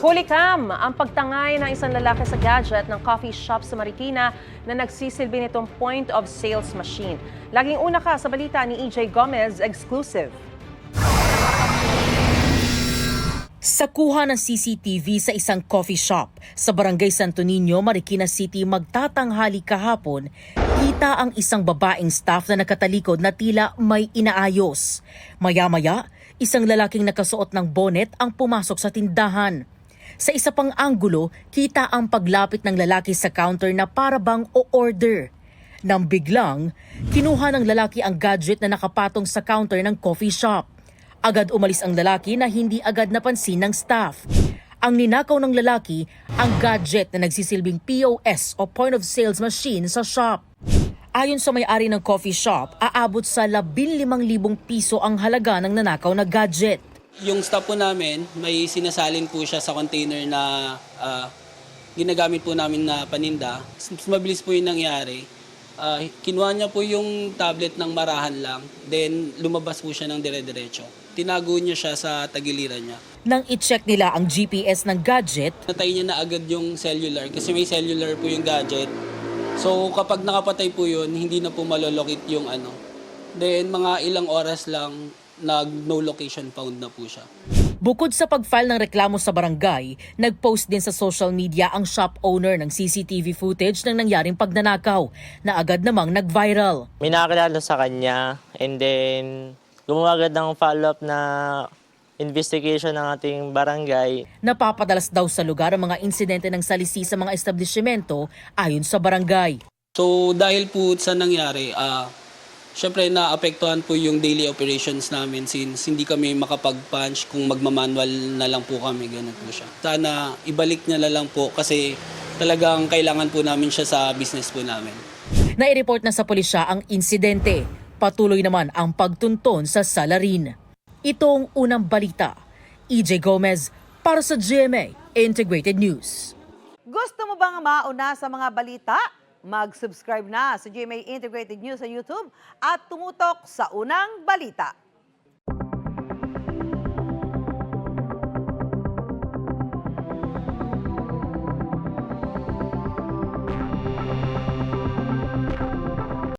Fully cam ang pagtangay ng isang lalaki sa gadget ng coffee shop sa Marikina na nagsisilbi nitong point of sales machine. Laging una ka sa balita ni EJ Gomez, exclusive. Sa kuha ng CCTV sa isang coffee shop sa Barangay Santo Niño, Marikina City magtatanghali kahapon, kita ang isang babaeng staff na nakatalikod na tila may inaayos. Maya-maya, isang lalaking nakasuot ng bonnet ang pumasok sa tindahan. Sa isa pang anggulo, kita ang paglapit ng lalaki sa counter na para bang o-order. Nang biglang, kinuha ng lalaki ang gadget na nakapatong sa counter ng coffee shop. Agad umalis ang lalaki na hindi agad napansin ng staff. Ang ninakaw ng lalaki, ang gadget na nagsisilbing POS o point of sales machine sa shop. Ayon sa may-ari ng coffee shop, aabot sa 15,000 piso ang halaga ng nanakaw na gadget. Yung staff po namin, may sinasalin po siya sa container na ginagamit po namin na paninda. Mas mabilis po yung nangyari. Kinuha niya po yung tablet ng marahan lang, then lumabas po siya ng dire-diretso. Tinago niya siya sa tagiliran niya. Nang i-check nila ang GPS ng gadget, Natay niya na agad yung cellular kasi may cellular po yung gadget. So kapag nakapatay po yun, hindi na po malolocate yung ano. Then mga ilang oras lang, no location found na po siya. bukod sa pag-file ng reklamo sa barangay, nag-post din sa social media ang shop owner ng CCTV footage ng nangyaring pagnanakaw na agad namang nag-viral. May nakakilala sa kanya and then gumawa agad ng follow-up na investigation ng ating barangay. Napapadalas daw sa lugar ang mga insidente ng salisi sa mga establishmento ayon sa barangay. So dahil po sa nangyari, syempre naapektuhan po yung daily operations namin since hindi kami makapag-punch kung magmamanual na lang po kami, ganun po siya. Sana ibalik niya na lang po kasi talagang kailangan po namin siya sa business po namin. Nai-report na sa pulisya ang insidente. Patuloy naman ang pagtunton sa salarin. Itong unang balita. EJ Gomez para sa GMA Integrated News. Gusto mo bang mauna sa mga balita? Mag-subscribe na sa GMA Integrated News sa YouTube at tumutok sa unang balita.